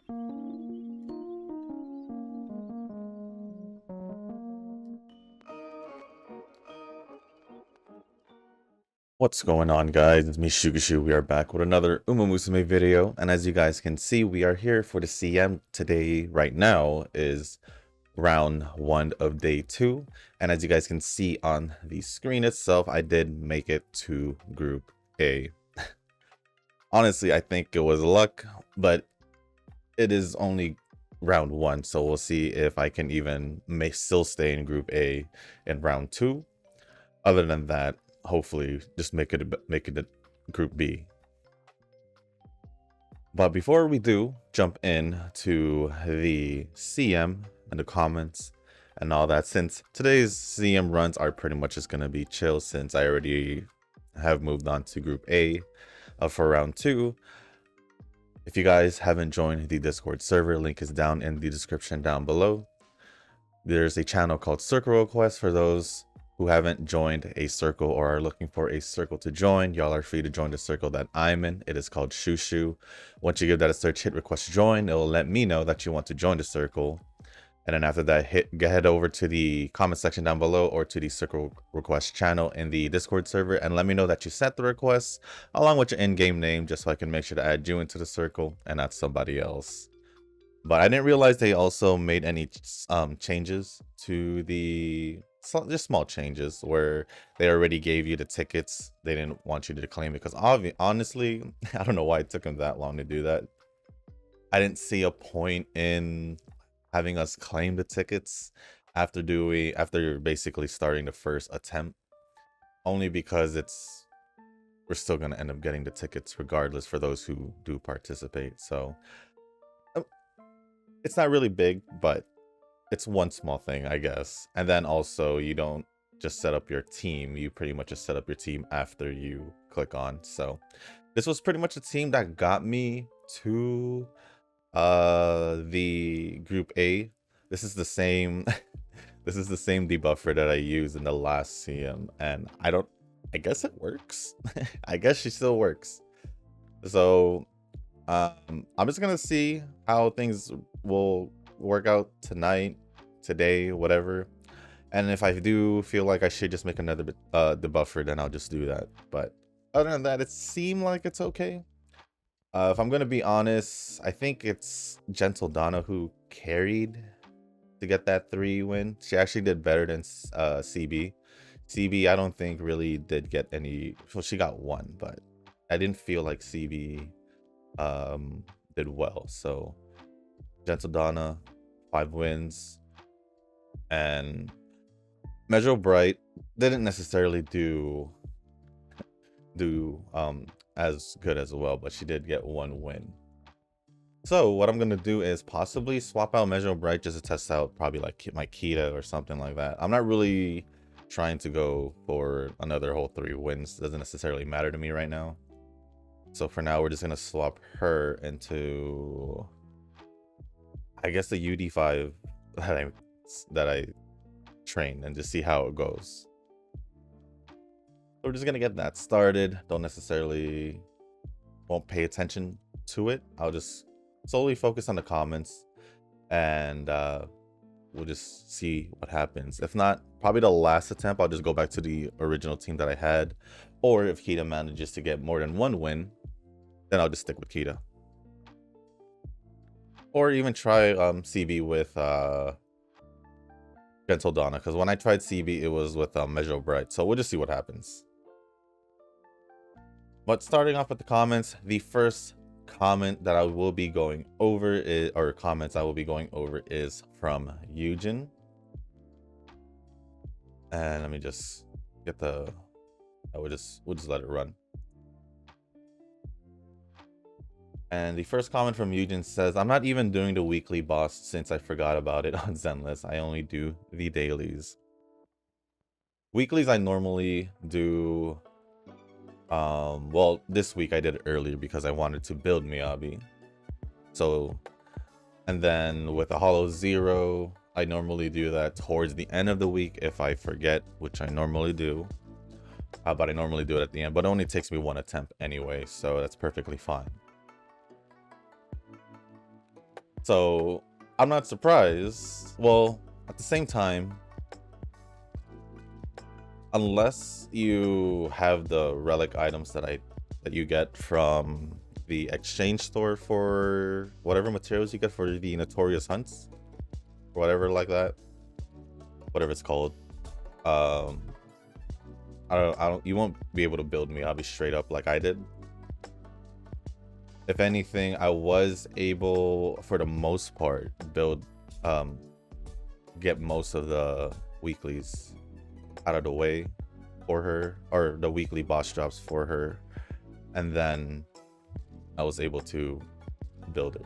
What's going on, guys? It's me, Shugashu. We are back with another Musume video, and as you guys can see, we are here for the CM. Today, right now, is round 1 of day 2, and as you guys can see on the screen itself, I did make it to Group A. Honestly, I think it was luck, but it is only round 1, so we'll see if I can even still stay in Group A in round 2. Other than that, hopefully just make it a Group B. But before we do jump in to the CM and the comments and all that, since today's CM runs are pretty much just gonna be chill, since I already have moved on to Group A for round 2. If you guys haven't joined the Discord server, link is down in the description down below. There's a channel called Circle Request for those who haven't joined a circle or are looking for a circle to join. Y'all are free to join the circle that I'm in. It is called Shushu. Once you give that a search, hit request join, it will let me know that you want to join the circle. And then after that, head over to the comment section down below or to the Circle Request channel in the Discord server and let me know that you sent the request along with your in-game name, just so I can make sure to add you into the circle and not somebody else. But I didn't realize they also made any changes to the just small changes where they already gave you the tickets. They didn't want you to claim it because honestly, I don't know why it took them that long to do that. I didn't see a point in having us claim the tickets after basically starting the first attempt, only because we're still going to end up getting the tickets regardless for those who do participate. So it's not really big, but it's one small thing, I guess. And then also, you don't just set up your team. You pretty much just set up your team after you click on. So this was pretty much the team that got me to the Group A. This is the same this is the same debuffer that I used in the last CM, and I guess it works. I guess she still works. So I'm just gonna see how things will work out tonight, today, whatever. And if I do feel like I should just make another debuffer, then I'll just do that. But other than that, it seemed like it's okay. If I'm gonna be honest, I think it's Gentle Donna who carried to get that 3 win. She actually did better than CB. CB, I don't think really did get any. Well, she got 1, but I didn't feel like CB did well. So Gentle Donna, 5 wins, and Measure Bright didn't necessarily do as good as well, but she did get 1 win. So what I'm gonna do is possibly swap out Measure Bright just to test out probably like my Kita or something like that. I'm not really trying to go for another whole 3 wins. Doesn't necessarily matter to me right now. So for now, we're just gonna swap her into, I guess, the UD5 that I trained and just see how it goes. So we're just gonna get that started. Won't pay attention to it. I'll just solely focus on the comments, and we'll just see what happens. If not, probably the last attempt, I'll just go back to the original team that I had. Or if Kita manages to get more than 1 win, then I'll just stick with Kita. Or even try CB with Gentle Donna, because when I tried CB, it was with Measure Bright. So we'll just see what happens. But starting off with the comments, the first comment that I will be going over is, or comments I will be going over, is from Eugen. And let me just get we'll just let it run. And the first comment from Eugen says, I'm not even doing the weekly boss since I forgot about it on Zenless. I only do the dailies. Weeklies I normally do. Well, this week I did it earlier because I wanted to build Miyabi. So, and then with a Hollow Zero, I normally do that towards the end of the week if I forget, which I normally do. But I normally do it at the end, but it only takes me 1 attempt anyway, so that's perfectly fine. So I'm not surprised. Well, at the same time, unless you have the relic items that you get from the exchange store for whatever materials you get for the notorious hunts or whatever like that, whatever it's called. I don't you won't be able to build Miyabi straight up like I did. If anything, I was able for the most part build get most of the weeklies out of the way for her, or the weekly boss drops for her, and then I was able to build it.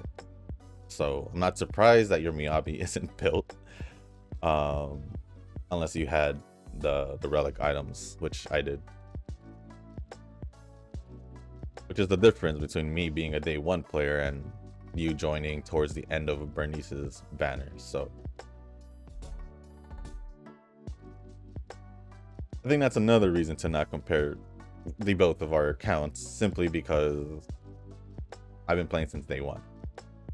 So I'm not surprised that your Miyabi isn't built, unless you had the relic items, which I did. Which is the difference between me being a day one player and you joining towards the end of Bernice's banner. So I think that's another reason to not compare the both of our accounts, simply because I've been playing since day one.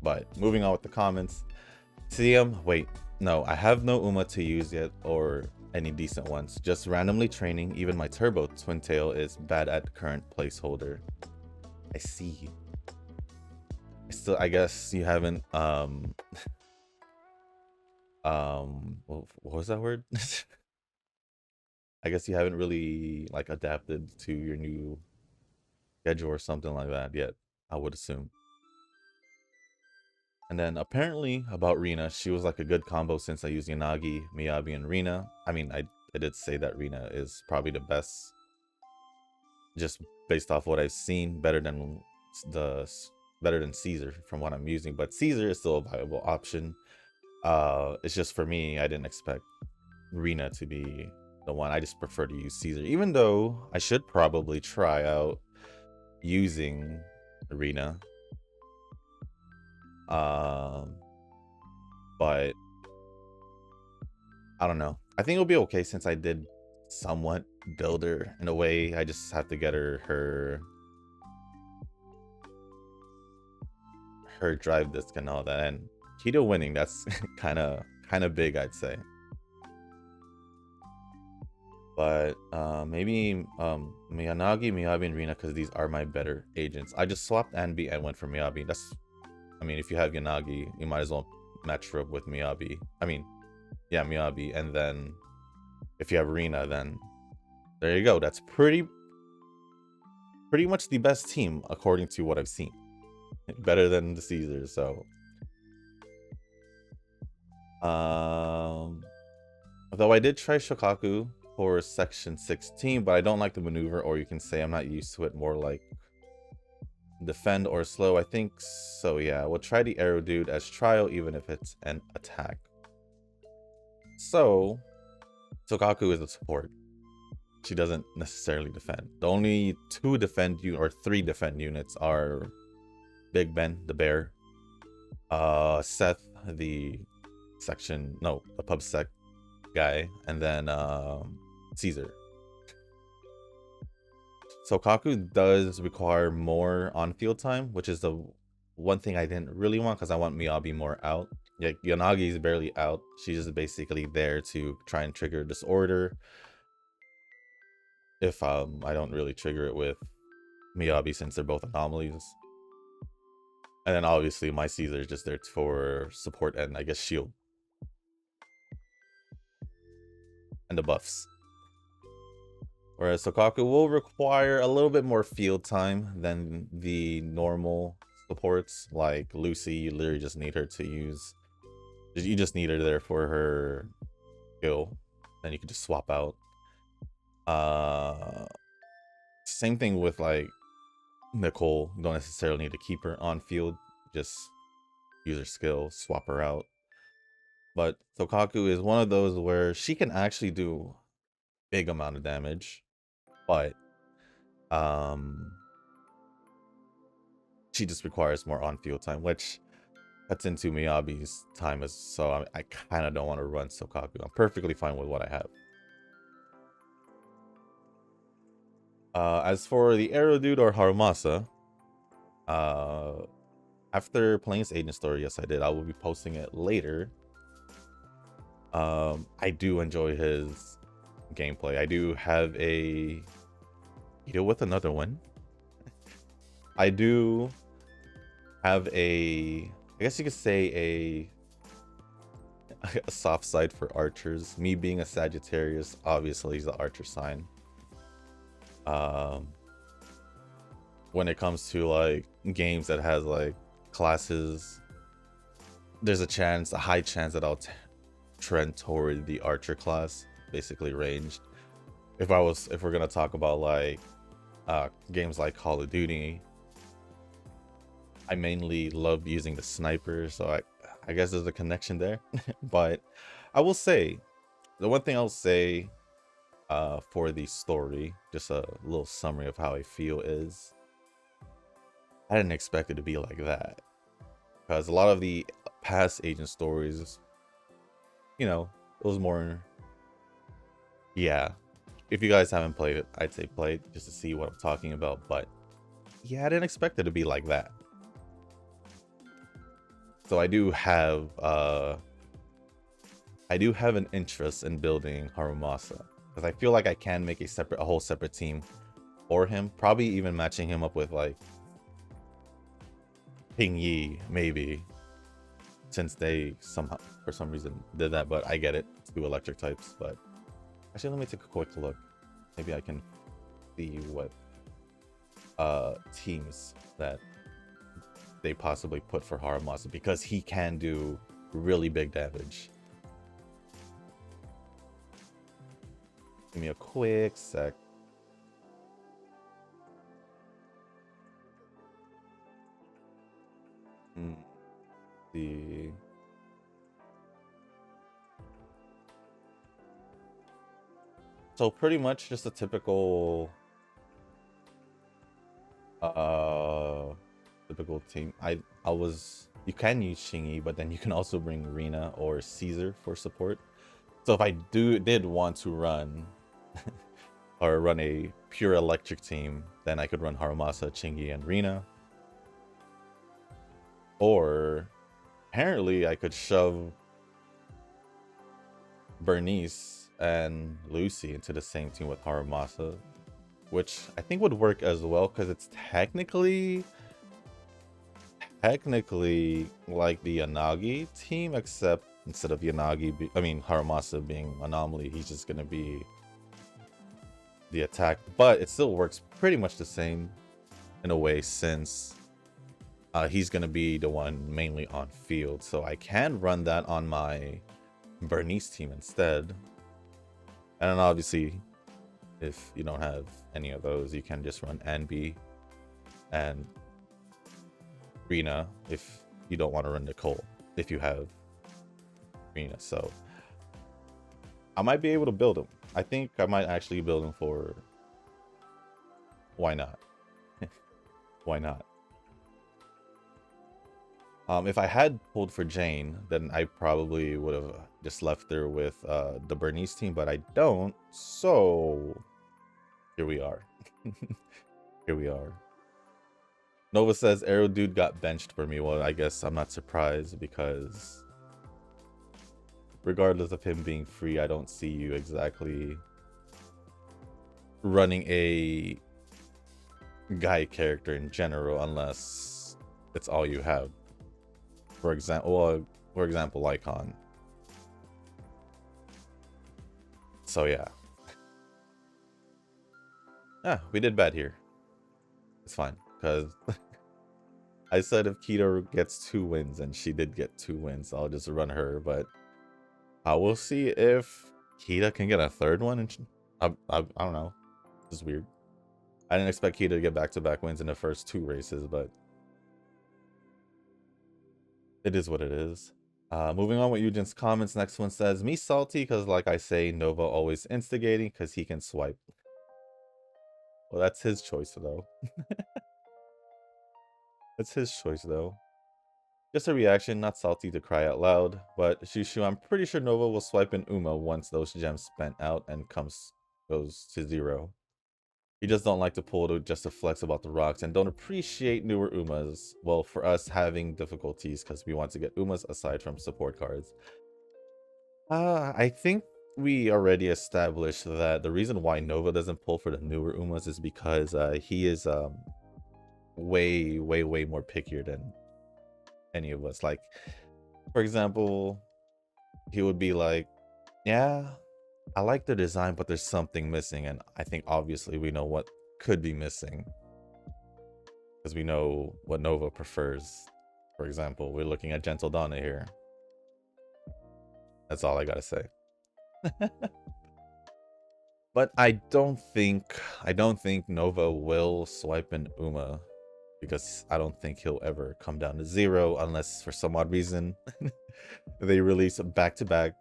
But moving on with the comments. CM, wait, no, I have no Uma to use yet, or any decent ones. Just randomly training. Even my Turbo Twin Tail is bad at current placeholder. I see. I guess you haven't what was that word? I guess you haven't really like adapted to your new schedule or something like that yet, I would assume. And then apparently about Rina, she was like a good combo since I used Yanagi, Miyabi, and Rina. I mean, I did say that Rina is probably the best, just based off what I've seen, better than Caesar from what I'm using. But Caesar is still a viable option. It's just for me, I didn't expect Rina to be the one. I just prefer to use Caesar, even though I should probably try out using Rina. But I don't know. I think it'll be okay since I did somewhat build her in a way. I just have to get her drive disc and all that. And Keto winning, that's kind of big, I'd say. But maybe Miyanagi, Miyabi, and Rina, because these are my better agents. I just swapped Anbi and went for Miyabi. I mean, if you have Yanagi, you might as well match her up with Miyabi. I mean, yeah, Miyabi. And then if you have Rina, then there you go. That's pretty much the best team according to what I've seen. Better than the Caesars. So though I did try Shokaku for section 16, but I don't like the maneuver, or you can say I'm not used to it, more like defend or slow. I think so, yeah. We'll try the arrow dude as trial, even if it's an attack. So Shokaku is a support. She doesn't necessarily defend. The only three defend units are Big Ben, the bear, Seth, the pub sec guy, and then Caesar. So Kaku does require more on-field time, which is the one thing I didn't really want, because I want Miyabi more out. Yeah, Yanagi is barely out. She's just basically there to try and trigger disorder. If I don't really trigger it with Miyabi, since they're both anomalies. And then obviously my Caesar is just there for support and I guess shield. And the buffs. Whereas Sokaku will require a little bit more field time than the normal supports. Like Lucy, you literally just need her to use... You just need her there for her skill. Then you can just swap out. Same thing with like Nicole. You don't necessarily need to keep her on field. Just use her skill, swap her out. But Sokaku is one of those where she can actually do big amount of damage, but she just requires more on-field time, which cuts into Miyabi's time, so I kind of don't want to run Sokaku. I'm perfectly fine with what I have. As for the Arrow Dude or Harumasa, after playing his agent story, yes, I did. I will be posting it later. I do enjoy his gameplay. I do have a deal with another one. I do have I guess you could say a soft side for archers. Me being a Sagittarius, obviously he's the archer sign. When it comes to like games that has like classes, there's a high chance that I'll trend toward the archer class, basically ranged. If we're gonna talk about like games like Call of Duty, I mainly love using the sniper, so I guess there's a connection there. But I will say, the one thing I'll say for the story, just a little summary of how I feel is, I didn't expect it to be like that. Because a lot of the past agent stories, you know, it was more, yeah. If you guys haven't played it, I'd say play it just to see what I'm talking about. But yeah, I didn't expect it to be like that. So I do have an interest in building Harumasa, because I feel like I can make a whole separate team for him. Probably even matching him up with like Ping Yi, maybe, since they somehow for some reason did that. But I get it, it's 2 electric types. But actually, let me take a quick look. Maybe I can see what teams that they possibly put for Harumasa, because he can do really big damage. Give me a quick sec. The so pretty much just a typical team. You can use Shingy, but then you can also bring Rina or Caesar for support. So if I did want to run or run a pure electric team, then I could run Harumasa, Chingy, and Rina. Or apparently I could shove Bernice and Lucy into the same team with Harumasa, which I think would work as well, because it's technically like the Yanagi team, except instead of Harumasa being Anomaly, he's just gonna be the attack. But it still works pretty much the same in a way, since he's gonna be the one mainly on field. So I can run that on my Bernice team instead. And then obviously, if you don't have any of those, you can just run Anbi and Rina if you don't want to run Nicole, if you have Rina. So I might be able to build him. I think I might actually build him for... Why not? Why not? If I had pulled for Jane, then I probably would have just left her with the Bernice team, but I don't. So here we are. Here we are. Nova says, Arrow Dude got benched for me. Well, I guess I'm not surprised, because regardless of him being free, I don't see you exactly running a guy character in general, unless it's all you have. For example, Lycon. So yeah. Yeah, we did bad here. It's fine, because I said if Keto gets 2 wins, and she did get 2 wins, I'll just run her. But I will see if Kita can get a 3rd one. And I don't know. It's weird. I didn't expect Kita to get back-to-back wins in the first 2 races, but it is what it is. Moving on with Eugen's comments. Next one says, me salty because, like I say, Nova always instigating because he can swipe. Well, that's his choice, though. That's his choice, though. Just a reaction, not salty to cry out loud. But Shushu, I'm pretty sure Nova will swipe in Uma once those gems spent out and goes to 0. You just don't like to pull to just to flex about the rocks and don't appreciate newer Umas. Well, for us having difficulties because we want to get Umas aside from support cards. I think we already established that the reason why Nova doesn't pull for the newer Umas is because he is way more pickier than any of us. Like, for example, he would be like, yeah, I like the design, but there's something missing. And I think obviously we know what could be missing because we know what Nova prefers. For example, we're looking at Gentle Donna here. That's all I gotta say. But I don't think Nova will swipe an Uma because I don't think he'll ever come down to 0 unless for some odd reason they release back to back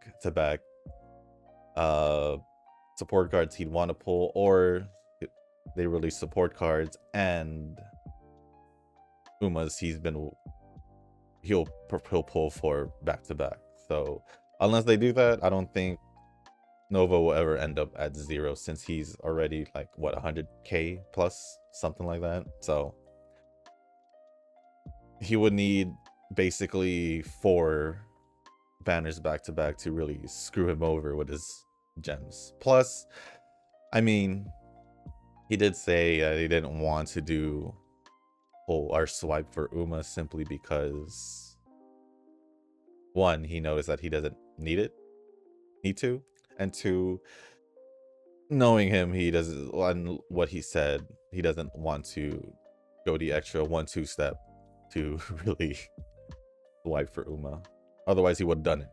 support cards he'd want to pull, or they release support cards and Umas he'll pull for back to back. So unless they do that, I don't think Nova will ever end up at 0 since he's already like what 100k plus something like that. So he would need basically 4 banners back to back to really screw him over with his gems. Plus, I mean, he did say he didn't want to do pull or swipe for Uma simply because 1, he noticed that he doesn't need to, and 2, knowing him, he doesn't, on what he said, he doesn't want to go the extra 1-2 step to really swipe for Uma. Otherwise, he would have done it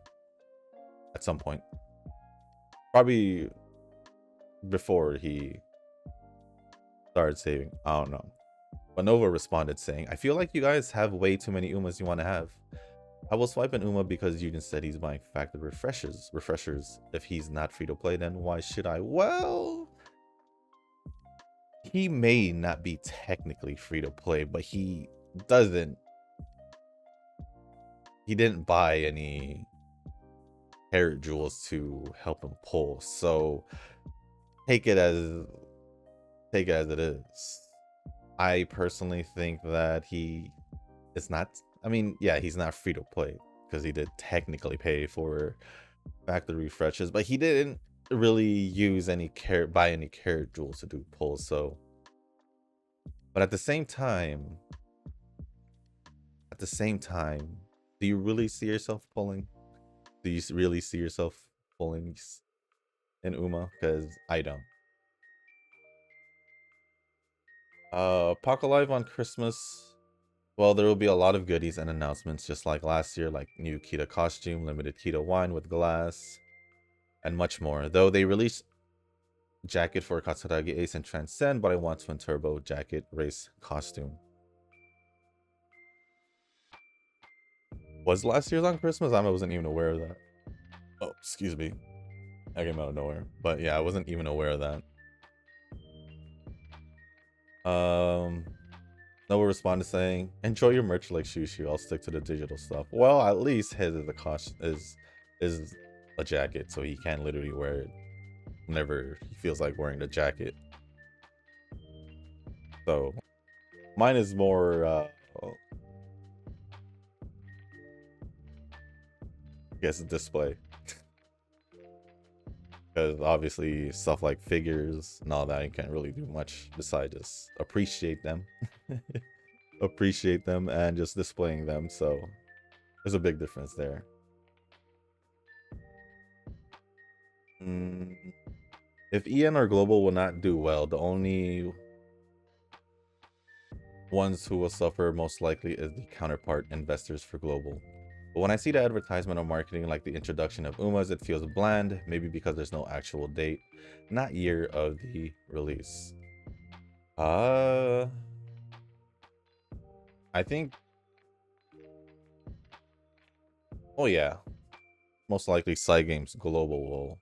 at some point. Probably before he started saving. I don't know. But Nova responded saying, I feel like you guys have way too many Umas you want to have. I will swipe an Uma because Eugen said he's buying factory refreshers. If he's not free to play, then why should I? Well, he may not be technically free to play, but he didn't buy any Carrot Jewels to help him pull. So take it as it is. I personally think that he is not, I mean, yeah, he's not free to play because he did technically pay for factory refreshes, but he didn't really use buy any Carrot Jewels to do pulls. So, but at the same time, do you really see yourself pulling? Do you really see yourself pulling in Uma? Because I don't. Pocket Live on Christmas. Well, there will be a lot of goodies and announcements just like last year, like new Kita costume, limited Kita wine with glass, and much more. Though they released jacket for Katsuragi Ace and Transcend, but I want Twin Turbo jacket race costume. Was last year's on Christmas? I wasn't even aware of that. Oh, excuse me. I came out of nowhere. But yeah, I wasn't even aware of that. Noah responded saying, enjoy your merch like Shushu. I'll stick to the digital stuff. Well, at least his is a cost is a jacket, so he can literally wear it whenever he feels like wearing the jacket. So mine is more I guess a display. Because obviously stuff like figures and all that, you can't really do much besides just appreciate them. Appreciate them and just displaying them. So there's a big difference there. If EN or Global will not do well, the only ones who will suffer most likely is the counterpart investors for Global. But when I see the advertisement or marketing like the introduction of Umas, it feels bland, maybe because there's no actual date, not year of the release. I think, oh yeah, most likely Cygames Global will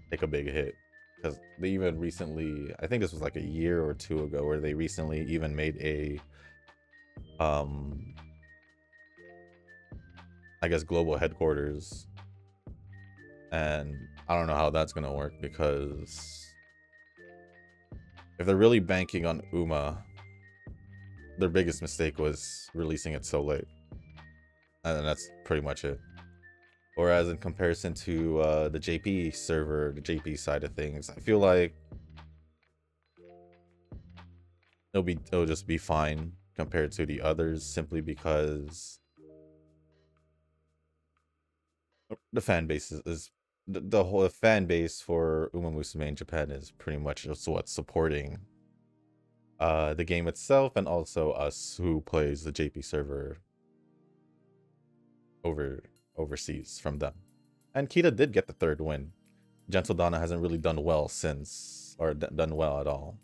take a big hit. Because they even recently, I think this was like a year or 2 ago, where they recently even made a I guess global headquarters, and I don't know how that's gonna work because if they're really banking on Uma, their biggest mistake was releasing it so late. And that's pretty much it. Whereas in comparison to the JP server, the JP side of things, I feel like it'll just be fine compared to the others, simply because the fan base is the whole fan base for Uma Musume in Japan is pretty much just what's supporting the game itself, and also us who plays the JP server overseas from them. And Kita did get the third win. Gentle Donna hasn't really done well since, or done well at all.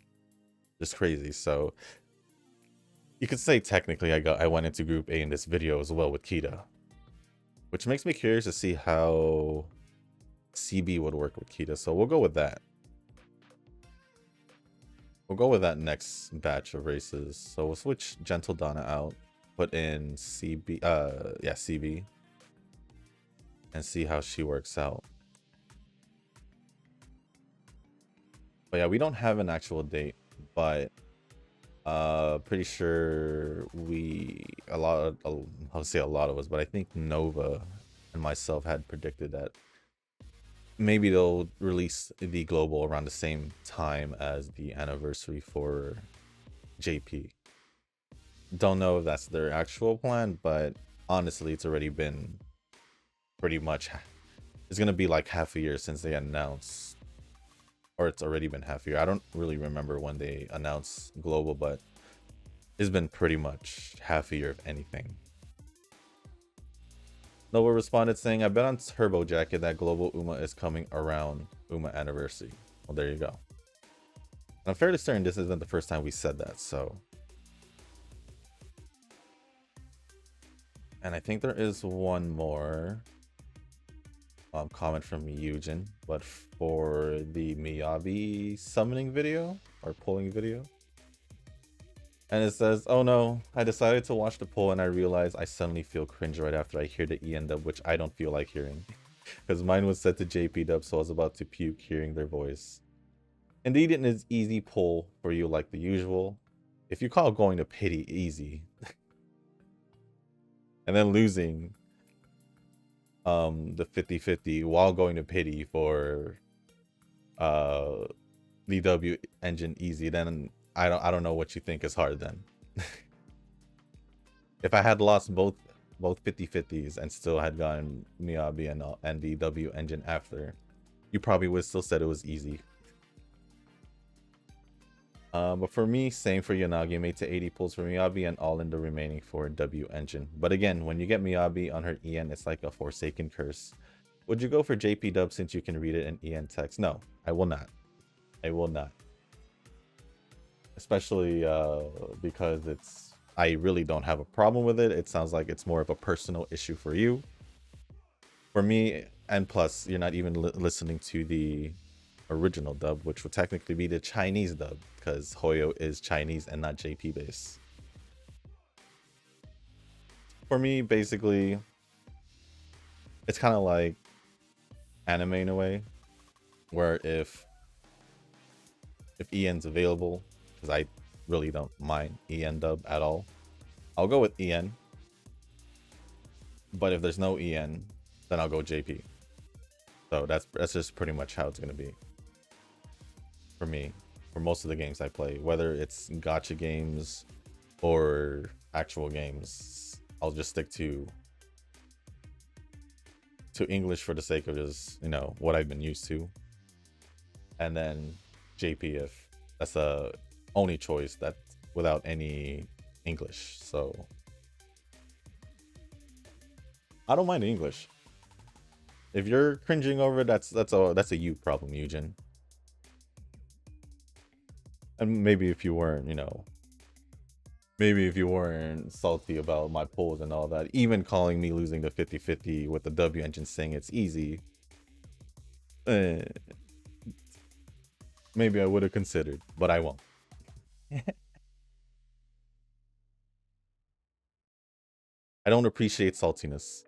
Just crazy. So you could say technically I went into Group A in this video as well with Kita, which makes me curious to see how CB would work with Kita. So we'll go with that. We'll go with that next batch of races. So we'll switch Gentle Donna out, put in CB, CB, and see how she works out. But yeah, we don't have an actual date, but pretty sure I'll say a lot of us, but I think Nova and myself had predicted that maybe they'll release the global around the same time as the anniversary for JP. Don't know if that's their actual plan, but honestly, it's already been pretty much, it's gonna be like half a year since they announced, or it's already been half a year. I don't really remember when they announced global, but it's been pretty much half a year, if anything. Nova responded saying, I bet on Turbo Jacket that global Uma is coming around Uma anniversary. Well, there you go. And I'm fairly certain this isn't the first time we said that, so. And I think there is one more comment from Eugen, but for the Miyabi summoning video or pulling video. And it says, oh no, I decided to watch the poll and I realized I suddenly feel cringe right after I hear the EN dub, which I don't feel like hearing. Because mine was set to JP dub, so I was about to puke hearing their voice. Indeed, it is easy poll for you like the usual. If you call going to pity easy, and then losing the 50-50 while going to pity for the W engine easy, then I don't know what you think is hard then. If I had lost both 50-50s and still had gotten Miyabi and the W engine after, you probably would still said it was easy. But for me, same for Yanagi, made to 80 pulls for Miyabi and all in the remaining for W engine. But again, when you get Miyabi on her EN, it's like a Forsaken curse. Would you go for JP dub since you can read it in EN text? No, I will not. I will not. Especially because I really don't have a problem with it. It sounds like it's more of a personal issue for you. For me, and plus, you're not even listening to the original dub, which would technically be the Chinese dub, because Hoyo is Chinese and not JP base. For me, basically, it's kind of like anime in a way, where if EN's available, because I really don't mind EN dub at all, I'll go with EN. But if there's no EN, then I'll go JP. So that's just pretty much how it's gonna be for me, for most of the games I play, whether it's gacha games or actual games. I'll just stick to English for the sake of just, you know, what I've been used to, and then JP if that's the only choice that without any English. So I don't mind the English. If you're cringing over it, that's a you problem, Eugen. And maybe if you weren't, you know, maybe if you weren't salty about my polls and all that, even calling me losing the 50-50 with the W engine saying it's easy, maybe I would have considered, but I won't. I don't appreciate saltiness.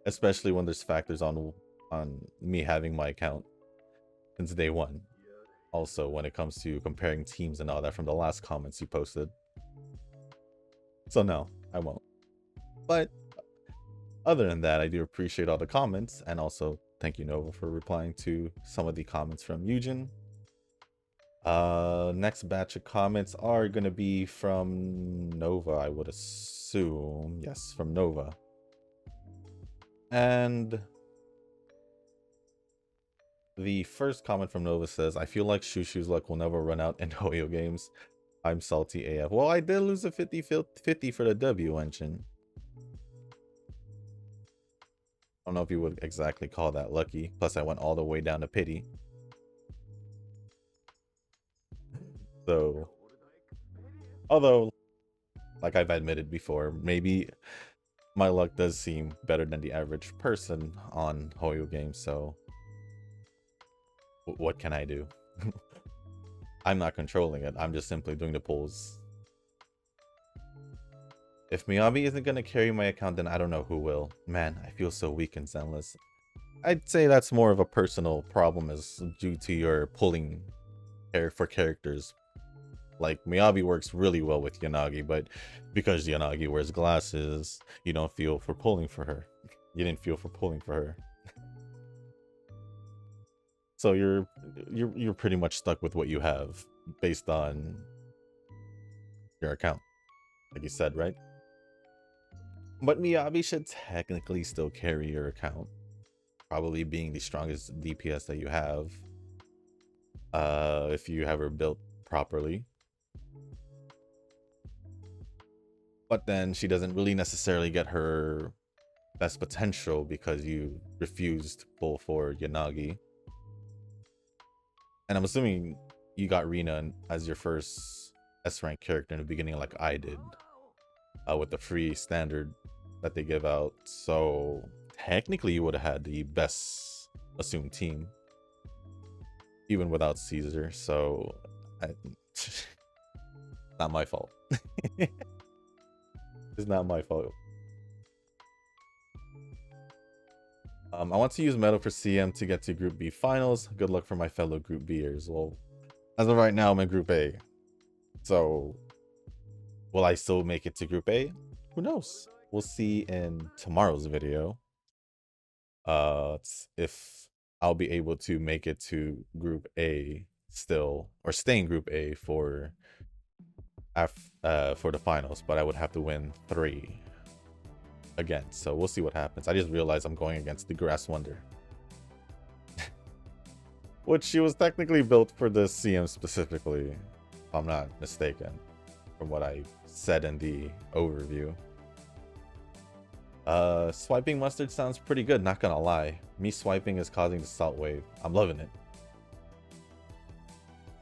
Especially when there's factors on me having my account since day one. Also, when it comes to comparing teams and all that from the last comments you posted. So no, I won't. But other than that, I do appreciate all the comments, and also thank you, Nova, for replying to some of the comments from Eugen. Next batch of comments are gonna be from Nova, I would assume. Yes, from Nova. And the first comment from Nova says, I feel like Shushu's luck will never run out in Hoyo games. I'm salty AF. Well, I did lose a 50-50 for the W engine. I don't know if you would exactly call that lucky. Plus, I went all the way down to pity. So, although, like I've admitted before, maybe my luck does seem better than the average person on Hoyo games, so what can I do? I'm not controlling it. I'm just simply doing the pulls. If Miyabi isn't going to carry my account, then I don't know who will. Man, I feel so weak and zenless. I'd say that's more of a personal problem as due to your pulling for characters. Like, Miyabi works really well with Yanagi, but because Yanagi wears glasses, you don't feel for pulling for her. You didn't feel for pulling for her. So you're pretty much stuck with what you have based on your account, like you said, right? But Miyabi should technically still carry your account, probably being the strongest DPS that you have, if you have her built properly. But then she doesn't really necessarily get her best potential because you refused to pull for Yanagi. And I'm assuming you got Rina as your first S-rank character in the beginning like I did, with the free standard that they give out. So technically you would have had the best assumed team even without Caesar. So not my fault. It's not my fault. I want to use Metal for CM to get to Group B finals. Good luck for my fellow Group B'ers. Well, as of right now, I'm in Group A. So, will I still make it to Group A? Who knows? We'll see in tomorrow's video. If I'll be able to make it to Group A still, or stay in Group A for the finals, but I would have to win 3 again. So we'll see what happens. I just realized I'm going against the Grass Wonder. Which she was technically built for the CM specifically, if I'm not mistaken, from what I said in the overview. Swiping mustard sounds pretty good, not gonna lie. Me swiping is causing the salt wave. I'm loving it.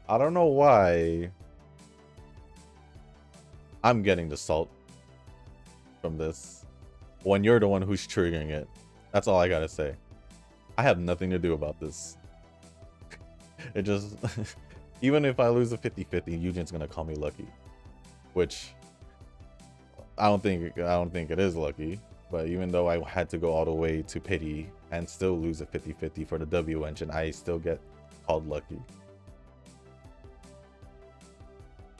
I don't know why I'm getting the salt from this when you're the one who's triggering it. That's all I gotta say. I have nothing to do about this. It just even if I lose a 50-50, Eugen's gonna call me lucky, which I don't think it is lucky. But even though I had to go all the way to pity and still lose a 50-50 for the W engine, I still get called lucky.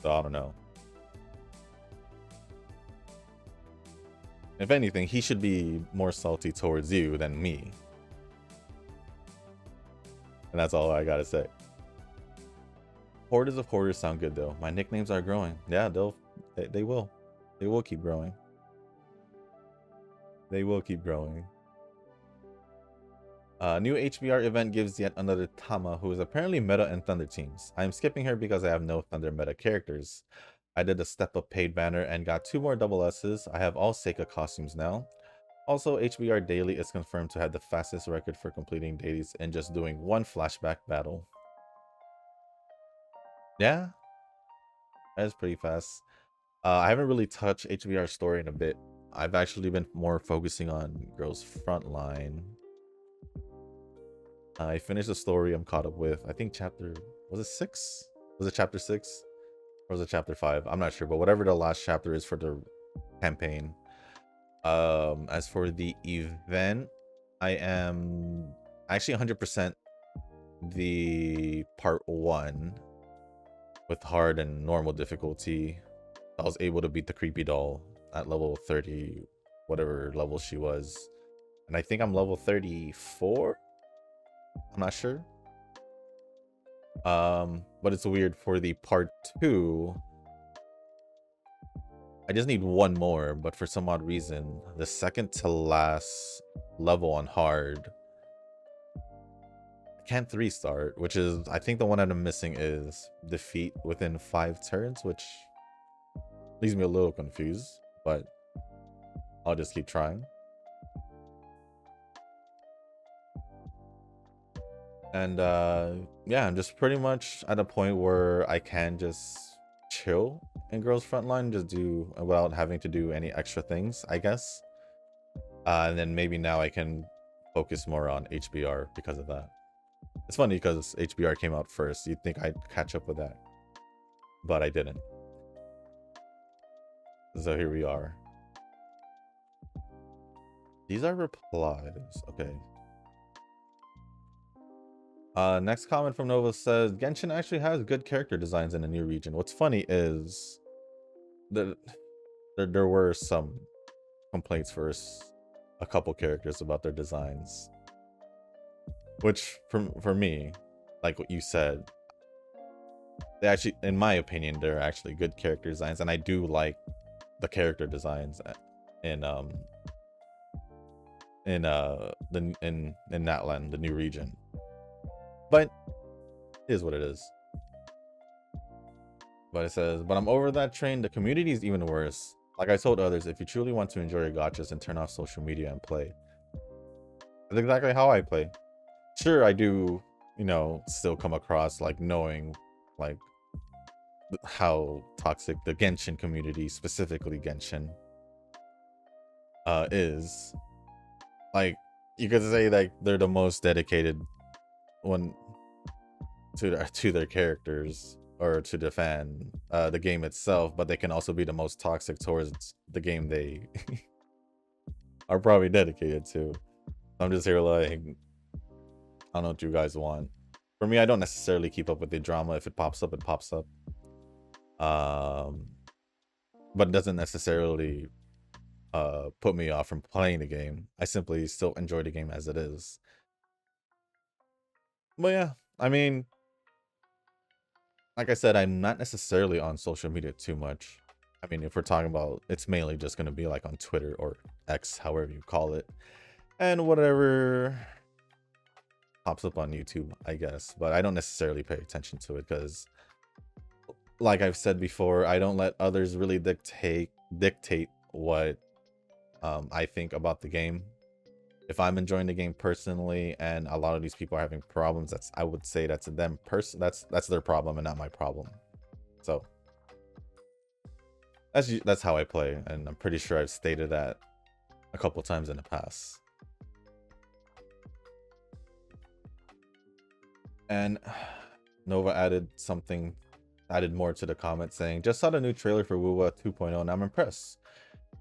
So I don't know. If anything, he should be more salty towards you than me. And that's all I gotta say. Hoarders of Hoarders sound good though. My nicknames are growing. Yeah, they will. They will keep growing. They will keep growing. New HBR event gives yet another Tama who is apparently meta in Thunder teams. I am skipping her because I have no Thunder meta characters. I did a step up paid banner and got 2 more double S's. I have all Seika costumes now. Also, HBR Daily is confirmed to have the fastest record for completing dailies and just doing 1 flashback battle. Yeah, that is pretty fast. I haven't really touched HBR story in a bit. I've actually been more focusing on Girls Frontline. I finished the story I'm caught up with. I think chapter, was it 6? Was it chapter 6? Or was it chapter 5? I'm not sure, but whatever the last chapter is for the campaign. As for the event, I am actually 100% the part 1 with hard and normal difficulty, I was able to beat the creepy doll at level 30, whatever level she was. And I think I'm level 34. I'm not sure. But it's weird for the part 2. I just need one more, but for some odd reason, the second to last level on hard, I can't 3-star, which is, I think the one that I'm missing is defeat within 5 turns, which leaves me a little confused, but I'll just keep trying. And yeah, I'm just pretty much at a point where I can just chill in Girls Frontline, just do without having to do any extra things, I guess. And then maybe now I can focus more on HBR because of that. It's funny because HBR came out first. You'd think I'd catch up with that, but I didn't. So here we are. These are replies. Okay. Next comment from Nova says Genshin actually has good character designs in the new region. What's funny is that there were some complaints for a couple characters about their designs, which for me, like what you said, they actually, in my opinion, they're actually good character designs, and I do like the character designs in Natlan, the new region. But it is what it is. But it says, but I'm over that train. The community is even worse. Like I told others, if you truly want to enjoy your gachas and turn off social media and play. That's exactly how I play. Sure, I do, you know, still come across like knowing like how toxic the Genshin community, specifically Genshin, is. Like, you could say like they're the most dedicated one to their characters or to the game itself, but they can also be the most toxic towards the game they are probably dedicated to. I'm just here like, I don't know what you guys want. For me, I don't necessarily keep up with the drama. If it pops up, it pops up. But it doesn't necessarily put me off from playing the game. I simply still enjoy the game as it is. But yeah, I mean, like I said, I'm not necessarily on social media too much. I mean, if we're talking about, it's mainly just going to be like on Twitter or X, however you call it, and whatever pops up on YouTube, I guess. But I don't necessarily pay attention to it because, like I've said before, I don't let others really dictate what I think about the game. If I'm enjoying the game personally and a lot of these people are having problems, I would say that's them that's their problem and not my problem. So that's how I play, and I'm pretty sure I've stated that a couple times in the past. And Nova added more to the comment saying, just saw the new trailer for WoWa 2.0 and I'm impressed.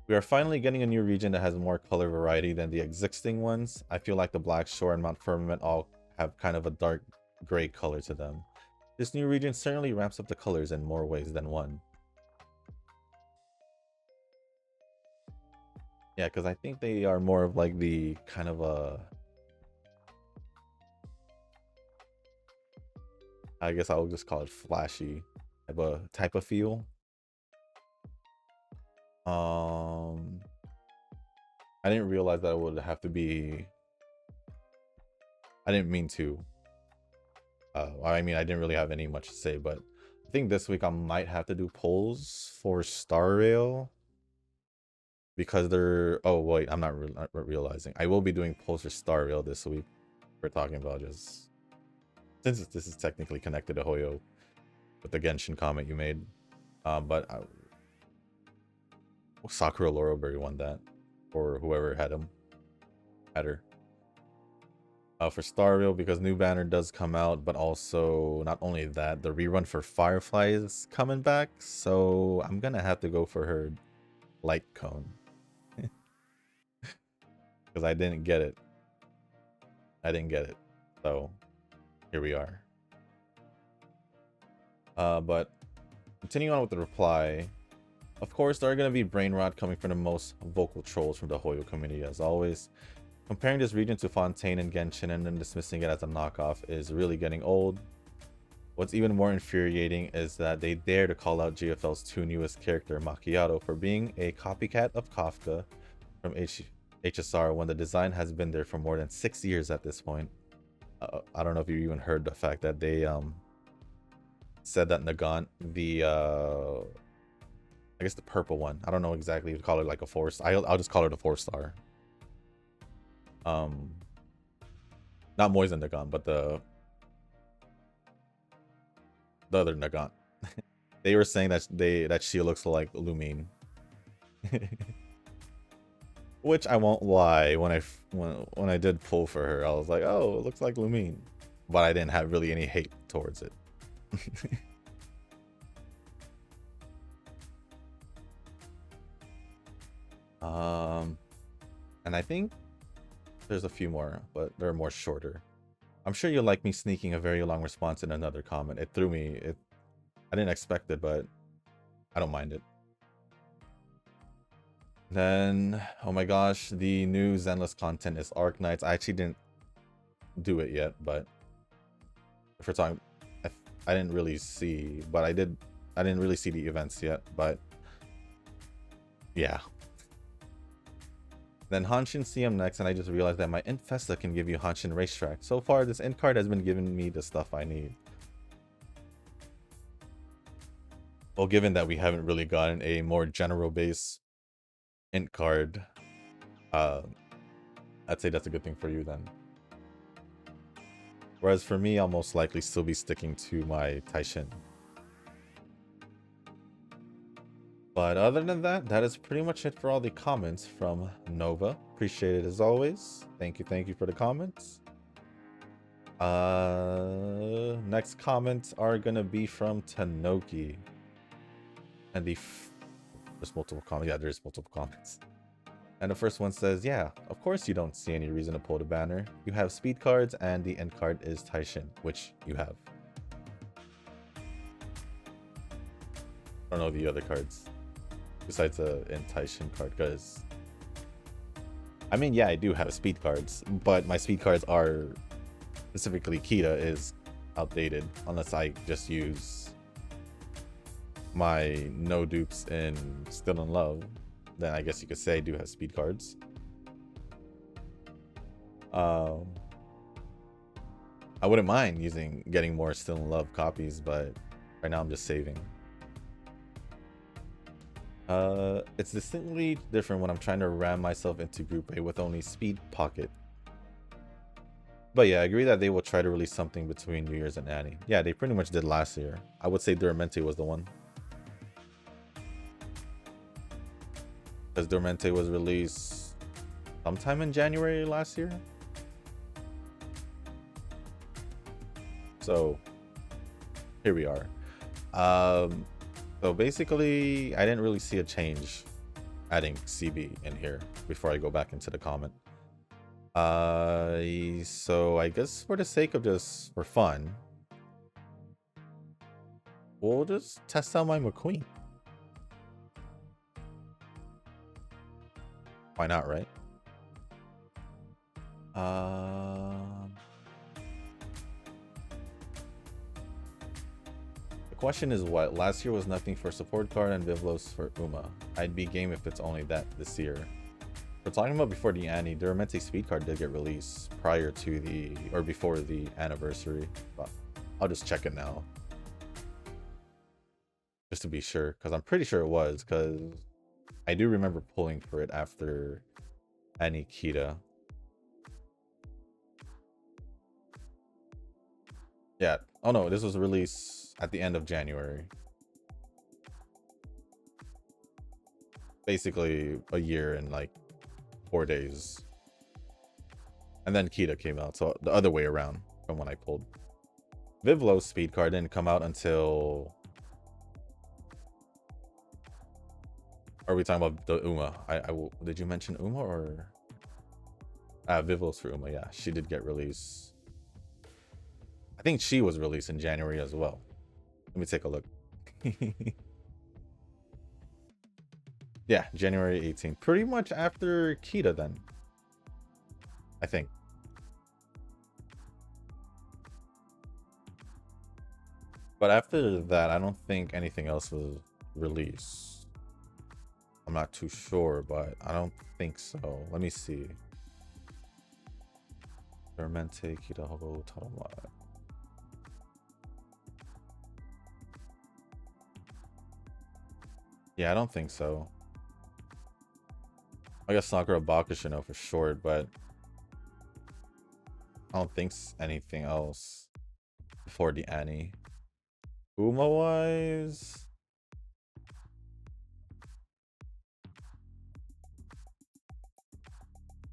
We are finally getting a new region that has more color variety than the existing ones. I feel like the Black Shore and Mount Firmament all have kind of a dark gray color to them. This new region certainly ramps up the colors in more ways than one. Yeah, because I think they are more of like the kind of I guess I'll just call it flashy type of feel. I didn't realize that it would have to be. I didn't mean to. I mean, I didn't really have any much to say, but I think this week I might have to do polls for Star Rail because they're. Oh wait, I'm not realizing. I will be doing polls for Star Rail this week. We're talking about just since this is technically connected to Hoyo with the Genshin comment you made, but Sakura Laurelberry won that, or whoever had her. For Star Rail, because new banner does come out, but also not only that, the rerun for Firefly is coming back, so I'm gonna have to go for her light cone because I didn't get it. So here we are. But continuing on with the reply, of course, there are going to be brain rot coming from the most vocal trolls from the Hoyo community, as always. Comparing this region to Fontaine and Genshin and then dismissing it as a knockoff is really getting old. What's even more infuriating is that they dare to call out GFL's two newest character, Macchiato, for being a copycat of Kafka from HSR when the design has been there for more than 6 years at this point. I don't know if you even heard the fact that they said that Nagant, the I guess the purple one, I don't know exactly, you call it like a 4 star. I'll just call it a 4-star. Not Moisen Nagant, but the other Nagant. They were saying that she looks like Lumine. Which I won't lie, when I did pull for her, I was like, oh, it looks like Lumine. But I didn't have really any hate towards it. And I think there's a few more, but they're more shorter. I'm sure you'll like me sneaking a very long response in another comment. It threw me. I didn't expect it, but I don't mind it. Then, oh my gosh, the new Zenless content is Arc Knights. I actually didn't do it yet, but if we're talking, I didn't really see, but I didn't really see the events yet, but yeah. Then Hanshin CM next, and I just realized that my Infesta can give you Hanshin Racetrack. So far, this int card has been giving me the stuff I need. Well, given that we haven't really gotten a more general base int card, I'd say that's a good thing for you then. Whereas for me, I'll most likely still be sticking to my Taishin. But other than that, that is pretty much it for all the comments from Nova. Appreciate it as always. Thank you for the comments. Next comments are gonna be from Tanoki. And there's multiple comments. Yeah, there's multiple comments. And the first one says, yeah, of course you don't see any reason to pull the banner. You have speed cards and the end card is Taishin, which you have. I don't know the other cards besides the Taishin card, because I mean, yeah, I do have speed cards, but my speed cards are specifically Kita is outdated unless I just use my no dupes in Still in Love. Then I guess you could say I do have speed cards. I wouldn't mind getting more Still in Love copies, but right now I'm just saving. It's distinctly different when I'm trying to ram myself into Group A with only Speed Pocket. But yeah, I agree that they will try to release something between New Year's and Annie. Yeah, they pretty much did last year. I would say Duramente was the one. Because Duramente was released sometime in January last year. So, here we are. So basically, I didn't really see a change adding CB in here before I go back into the comment. So I guess for the sake of just for fun, we'll just test out my McQueen. Why not, right? The question is what? Last year was nothing for support card and Vivlos for Uma. I'd be game if it's only that this year. We're talking about before the Annie, Duramente speed card did get released prior to before the anniversary. But I'll just check it now. Just to be sure, because I'm pretty sure it was, because I do remember pulling for it after Annie Kita. Yeah. Oh no, this was released at the end of January. Basically a year and like 4 days. And then Kita came out, so the other way around from when I pulled. Vivlo's speed card didn't come out until... Are we talking about the Uma? Did you mention Uma or... Vivlos for Uma, yeah. She did get released. I think she was released in January as well. Let me take a look. Yeah, January 18th. Pretty much after Kita then. I think. But after that, I don't think anything else was released. I'm not too sure, but I don't think so. Let me see. Fermente Kita Hogo Taroma. Yeah, I don't think so. I guess Sakura Bakushino for short, but I don't think anything else before the Annie. Uma wise,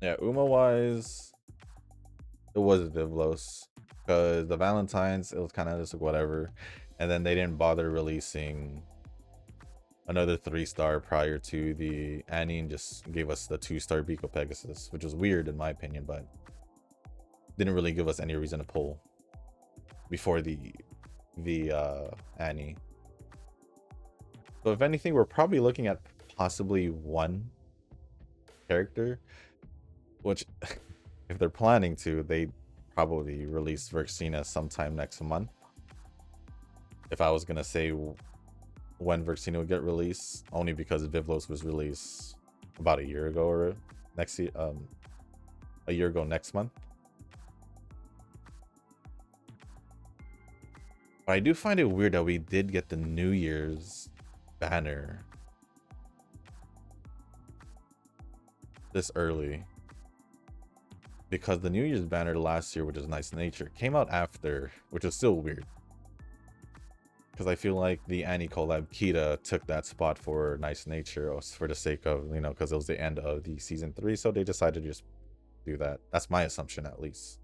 yeah, Uma wise, it was Vivlos because the Valentines, it was kind of just like whatever, and then they didn't bother releasing another 3-star prior to the Annie and just gave us the 2-star Biko Pegasus, which was weird in my opinion, but didn't really give us any reason to pull before the Annie. So if anything, we're probably looking at possibly one character, which if they're planning to, they probably release Verxina sometime next month. If I was gonna say when Verxina would get released, only because Vivlos was released about a year ago or a year ago next month. But I do find it weird that we did get the New Year's banner this early, because the New Year's banner last year, which is Nice Nature, came out after, which is still weird. Because I feel like the Annie collab Kita took that spot for Nice Nature for the sake of, you know, because it was the end of the season 3, so they decided to just do that. That's my assumption, at least.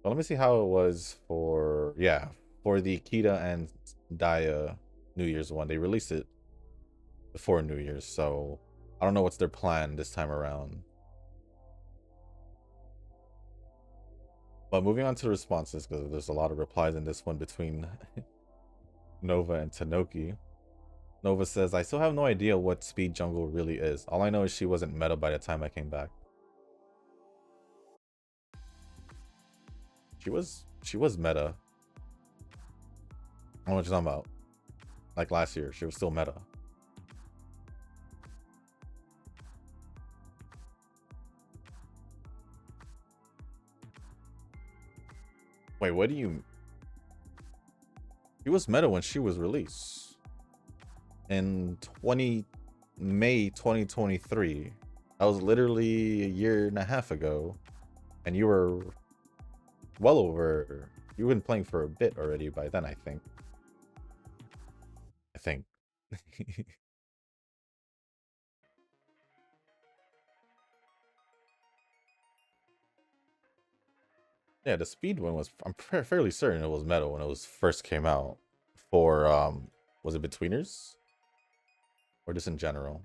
But let me see how it was for, yeah, for the Kita and Daya New Year's one. They released it before New Year's, so I don't know what's their plan this time around. But moving on to the responses, because there's a lot of replies in this one between Nova and Tanoki. Nova says, I still have no idea what Speed Jungle really is. All I know is she wasn't meta by the time I came back. She was meta. I don't know what you're talking about. Like last year, she was still meta. Wait, what do you... She was meta when she was released. In May 2023. That was literally a year and a half ago. And you were well over... You've been playing for a bit already by then, I think. Yeah, the speed one was, I'm fairly certain it was meta when it was first came out for was it Betweeners? Or just in general?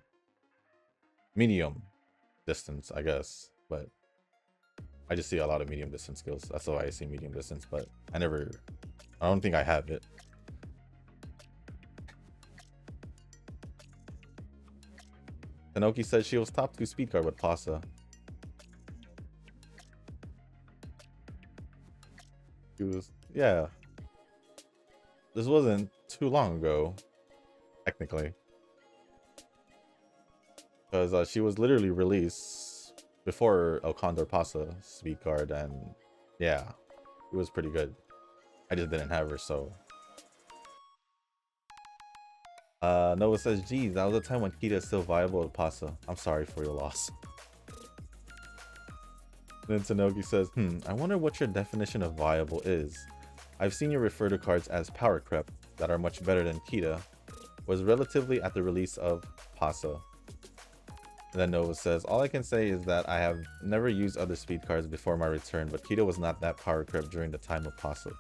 Medium distance, I guess, but I just see a lot of medium distance skills. That's why I see medium distance, but I don't think I have it. Tanoki said she was top 2 speed card with Pasa. She was, yeah. This wasn't too long ago, technically. Because she was literally released before El Condor Pasa speed card, and yeah, it was pretty good. I just didn't have her, so. Noah says, geez, that was a time when Kita is still viable with Pasa. I'm sorry for your loss. Then Tanoki says, I wonder what your definition of viable is. I've seen you refer to cards as power creep that are much better than Kita. Was relatively at the release of Pasa. And then Nova says, all I can say is that I have never used other speed cards before my return, but Kita was not that power creep during the time of Pasa.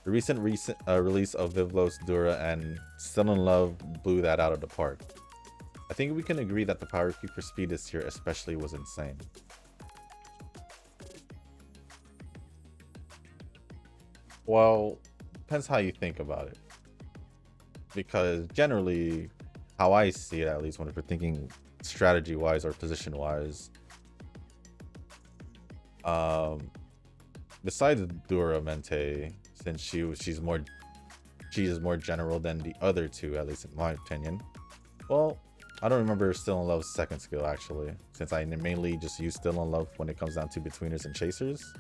The recent release of Vivlos, Dura, and Still in Love blew that out of the park. I think we can agree that the power creep for speed this year especially was insane. Well, depends how you think about it. Because generally, how I see it, at least when we're thinking strategy-wise or position-wise, besides Duramente, since she is more general than the other two, at least in my opinion. Well, I don't remember Still in Love's second skill actually, since I mainly just use Still in Love when it comes down to betweeners and chasers.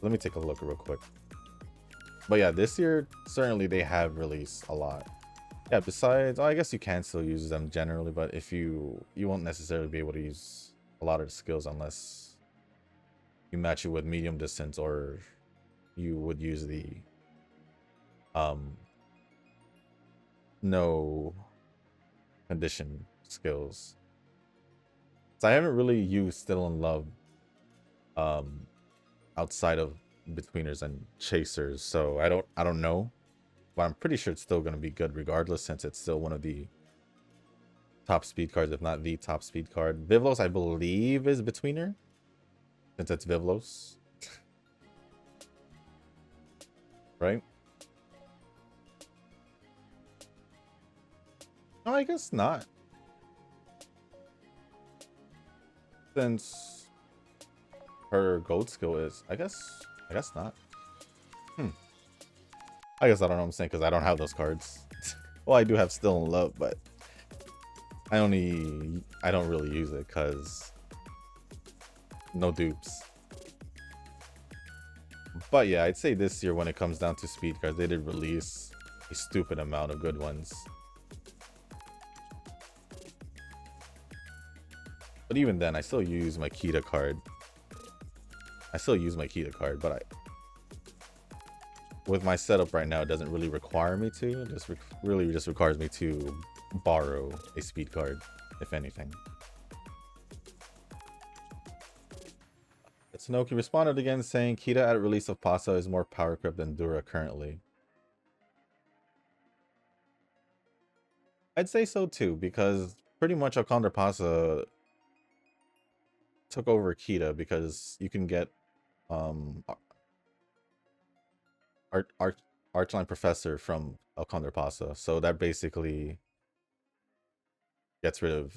Let me take a look real quick. But yeah, this year certainly they have released a lot. Yeah, besides, I guess you can still use them generally, but if you won't necessarily be able to use a lot of the skills unless you match it with medium distance, or you would use the no condition skills. So I haven't really used Still in Love outside of betweeners and chasers, so I don't know, but I'm pretty sure it's still going to be good regardless, since it's still one of the top speed cards, if not the top speed card. Vivlos, I believe, is betweener, since it's Vivlos. Right? No, I guess not. Since her gold skill is, I guess not. I guess I don't know what I'm saying, because I don't have those cards. Well, I do have Still in Love, but I don't really use it because no dupes. But yeah, I'd say this year when it comes down to speed cards, they did release a stupid amount of good ones. But even then, I still use my Kita card. But with my setup right now, it doesn't really require me to. It just really just requires me to borrow a speed card, if anything. Tsunoki responded again, saying Kita at release of Pasa is more power creep than Dura currently. I'd say so too, because pretty much Alcondra Pasa took over Kita, because you can get Archline Professor from Alcondra Pasa, so that basically gets rid of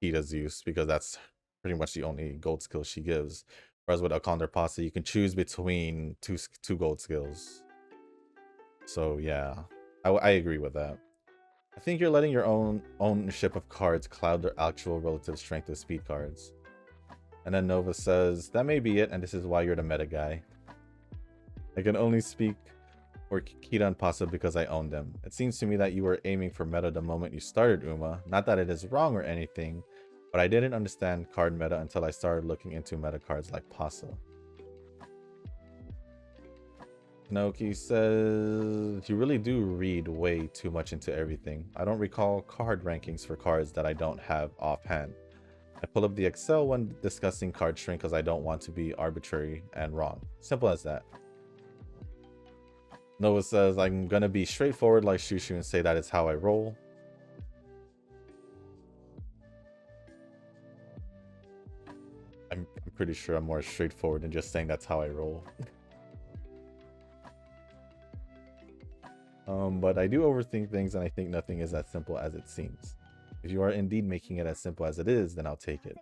Kita's use, because that's pretty much the only gold skill she gives. Whereas with Alcondra Pasa, you can choose between two gold skills. So yeah, I agree with that. I think you're letting your own ownership of cards cloud their actual relative strength of speed cards. And then Nova says, that may be it, and this is why you're the meta guy. I can only speak for Kita and Pasa because I own them. It seems to me that you were aiming for meta the moment you started Uma. Not that it is wrong or anything, but I didn't understand card meta until I started looking into meta cards like Pasa. Naoki says, you really do read way too much into everything. I don't recall card rankings for cards that I don't have offhand. I pull up the Excel when discussing card shrink because I don't want to be arbitrary and wrong. Simple as that. Noah says, I'm gonna be straightforward like Shushu and say that is how I roll. I'm pretty sure I'm more straightforward than just saying that's how I roll. But I do overthink things, and I think nothing is as simple as it seems. If you are indeed making it as simple as it is, then I'll take it.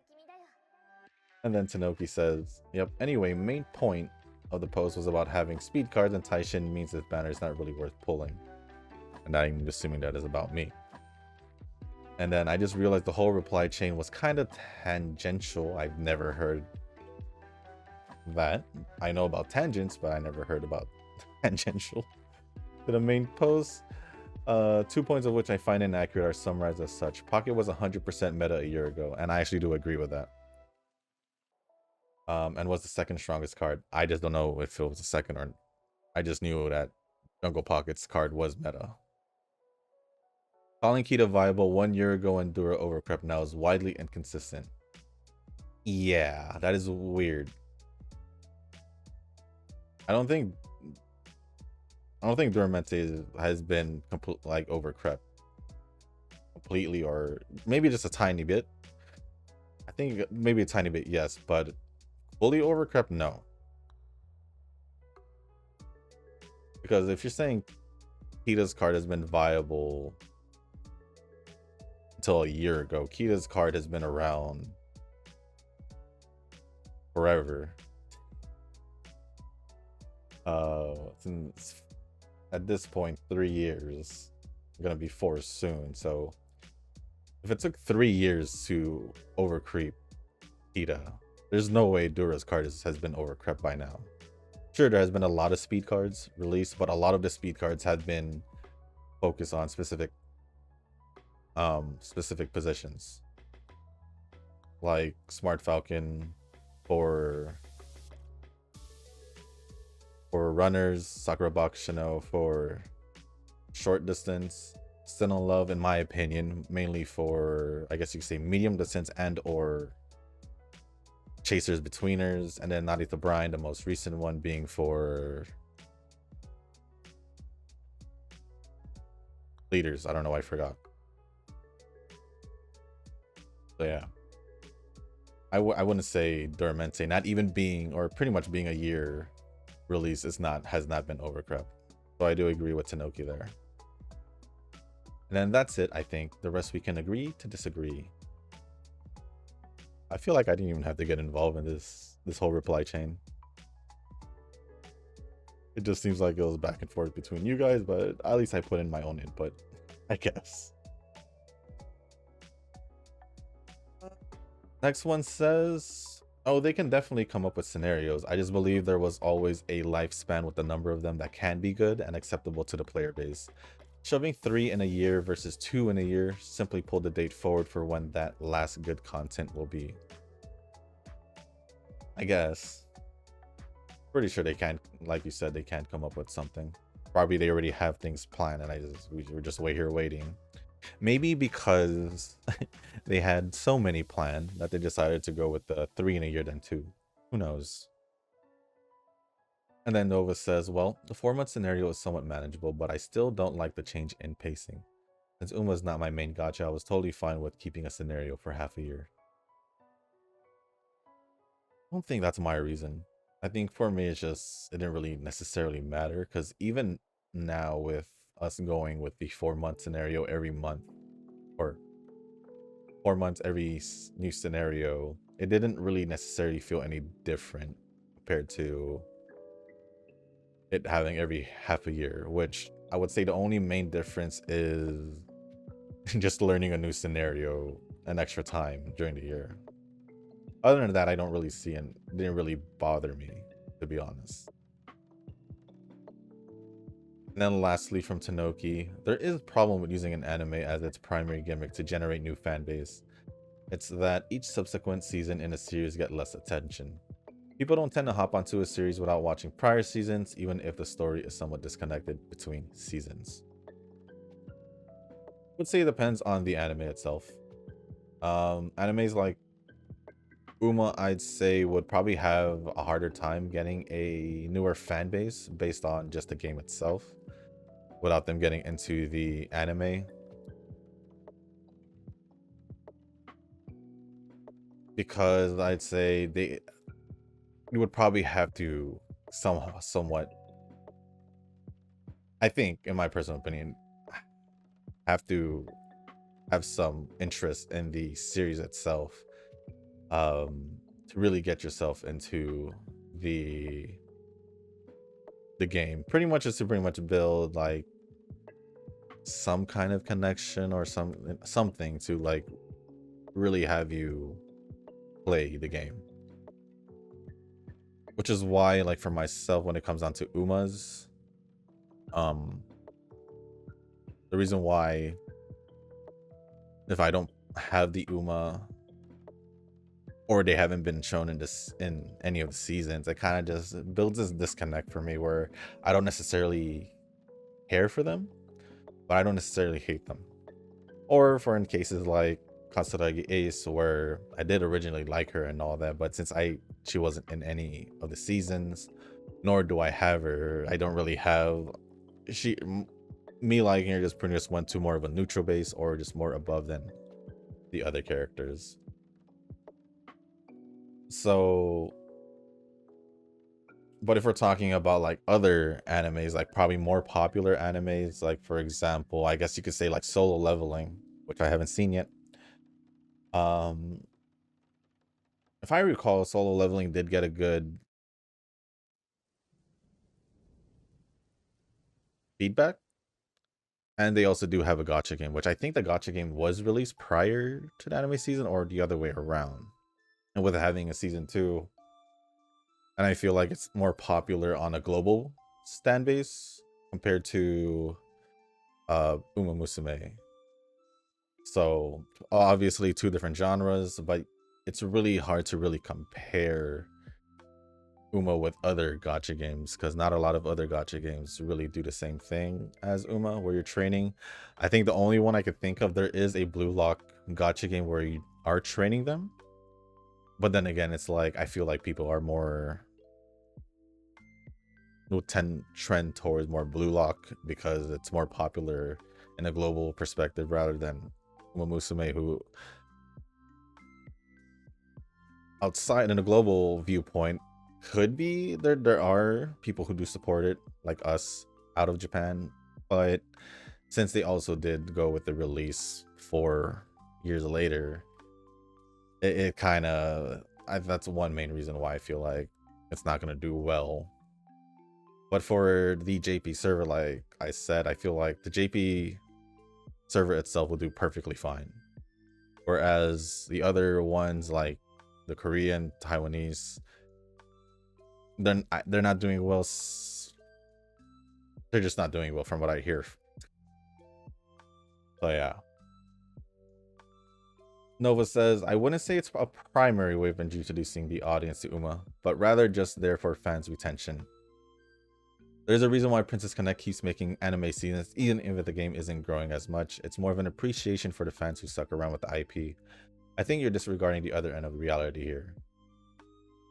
And then Tanoki says, yep, anyway, main point of the post was about having speed cards, and Taishin means this banner is not really worth pulling. And I'm assuming that is about me. And then I just realized the whole reply chain was kind of tangential. I've never heard that. I know about tangents, but I never heard about tangential. To the main post, 2 points of which I find inaccurate are summarized as such. Pocket was 100% meta a year ago, and I actually do agree with that. And was the second strongest card. I just don't know if it was the second, or I just knew that Jungle Pocket's card was meta. Calling Kita viable 1 year ago and Dura overcrep now is widely inconsistent. Yeah, that is weird. I don't think Duramente has been overcrep completely, or maybe just a tiny bit. I think maybe a tiny bit, yes, but fully overcrep, no. Because if you're saying Kita's card has been viable until a year ago, Kita's card has been around forever. Since at this point 3 years, gonna be 4 soon. So if it took 3 years to overcreep Kita, there's no way Dura's card has been overcrept by now. Sure, there has been a lot of speed cards released, but a lot of the speed cards have been focused on specific positions, like Smart Falcon for runners, Sakura Box Shino for short distance, Sinnoh Love, in my opinion, mainly for, I guess you could say, medium distance and or chasers betweeners, and then Narita Brine, the most recent one, being for leaders. I don't know, I forgot. So yeah, I wouldn't say Duramente, not even being, or pretty much being a year release, has not been overcrept. So I do agree with Tanoki there. And then that's it. I think the rest we can agree to disagree. I feel like I didn't even have to get involved in this whole reply chain. It just seems like it goes back and forth between you guys, but at least I put in my own input, I guess. Next one says, oh, they can definitely come up with scenarios. I just believe there was always a lifespan with the number of them that can be good and acceptable to the player base. Shoving 3 in a year versus 2 in a year simply pulled the date forward for when that last good content will be. I guess. Pretty sure they can't, like you said, they can't come up with something. Probably they already have things planned and we're just here waiting. Maybe because they had so many planned that they decided to go with the 3 in a year than 2. Who knows? And then Nova says, well, the 4-month scenario is somewhat manageable, but I still don't like the change in pacing. Since Uma's not my main gacha, I was totally fine with keeping a scenario for half a year. I don't think that's my reason. I think for me, it didn't really necessarily matter, because even now with us going with the 4-month scenario every month, or 4 months every new scenario, it didn't really necessarily feel any different compared to it having every half a year, which I would say the only main difference is just learning a new scenario an extra time during the year. Other than that, I don't really see, and it didn't really bother me, to be honest. And then lastly from Tanoki, there is a problem with using an anime as its primary gimmick to generate new fan base. It's that each subsequent season in a series get less attention. People don't tend to hop onto a series without watching prior seasons, even if the story is somewhat disconnected between seasons. I would say it depends on the anime itself. Animes like Uma, I'd say, would probably have a harder time getting a newer fan base based on just the game itself, without them getting into the anime. Because I'd say you would probably have to somewhat, I think, in my personal opinion, have to have some interest in the series itself, to really get yourself into the game. Pretty much is to build like some kind of connection or something to like really have you play the game. Which is why, like, for myself, when it comes down to Umas, the reason why, if I don't have the Uma, or they haven't been shown in any of the seasons, it kind of just builds this disconnect for me where I don't necessarily care for them, but I don't necessarily hate them. Or for in cases like Katsuragi Ace, where I did originally like her and all that, but since she wasn't in any of the seasons, nor do I have her, I don't really have me liking her just pretty much went to more of a neutral base, or just more above than the other characters. So But if we're talking about like other animes, like probably more popular animes, like for example, I guess you could say like Solo Leveling, which I haven't seen yet. Um, if I recall, Solo Leveling did get a good feedback, and they also do have a gotcha game, which I think the gotcha game was released prior to the anime season or the other way around. And with having a season 2, and I feel like it's more popular on a global stand base compared to Uma Musume. So obviously two different genres, but it's really hard to really compare Uma with other gotcha games because not a lot of other gotcha games really do the same thing as Uma, where you're training. I think the only one I could think of, there is a Blue Lock gotcha game where you are training them, but then again, it's like I feel like people are more will trend towards more Blue Lock because it's more popular in a global perspective rather than Uma Musume, who outside in a global viewpoint could be there are people who do support it like us out of Japan, but since they also did go with the release 4 years later, it kind of that's one main reason why I feel like it's not going to do well. But for the JP server, like I said, I feel like the JP server itself will do perfectly fine, whereas the other ones like the Korean, Taiwanese, they're not doing well. They're just not doing well from what I hear. So yeah. Nova says, I wouldn't say it's a primary way of introducing the audience to Uma, but rather just there for fans' retention. There's a reason why Princess Connect keeps making anime seasons, even if the game isn't growing as much. It's more of an appreciation for the fans who stuck around with the IP. I think you're disregarding the other end of reality here.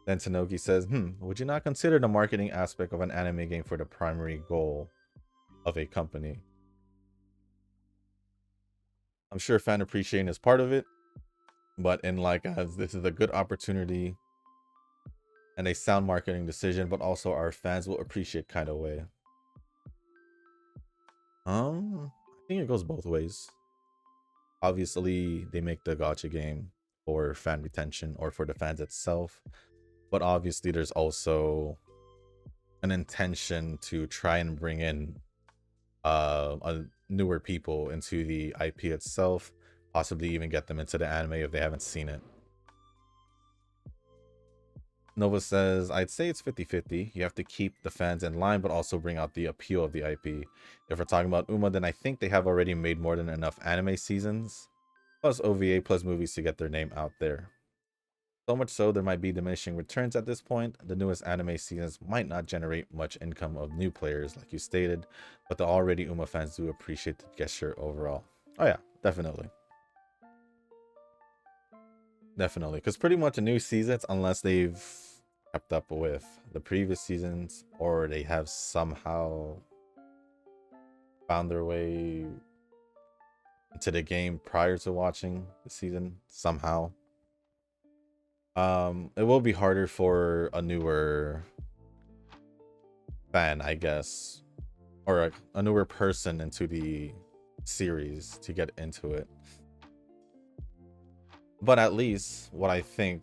Then Tanoki says, would you not consider the marketing aspect of an anime game for the primary goal of a company? I'm sure fan appreciation is part of it, but in like as this is a good opportunity and a sound marketing decision, but also our fans will appreciate kind of way. I think it goes both ways. Obviously, they make the gacha game for fan retention or for the fans itself, but obviously there's also an intention to try and bring in newer people into the IP itself, possibly even get them into the anime if they haven't seen it. Nova says, I'd say it's 50-50. You have to keep the fans in line, but also bring out the appeal of the IP. If we're talking about Uma, then I think they have already made more than enough anime seasons, plus OVA, plus movies to get their name out there. So much so, there might be diminishing returns at this point. The newest anime seasons might not generate much income of new players, like you stated, but the already Uma fans do appreciate the gesture overall. Oh yeah, definitely. Definitely, because pretty much the new seasons, unless they've kept up with the previous seasons or they have somehow found their way into the game prior to watching the season somehow, it will be harder for a newer fan, I guess, or a newer person into the series to get into it. But at least what I think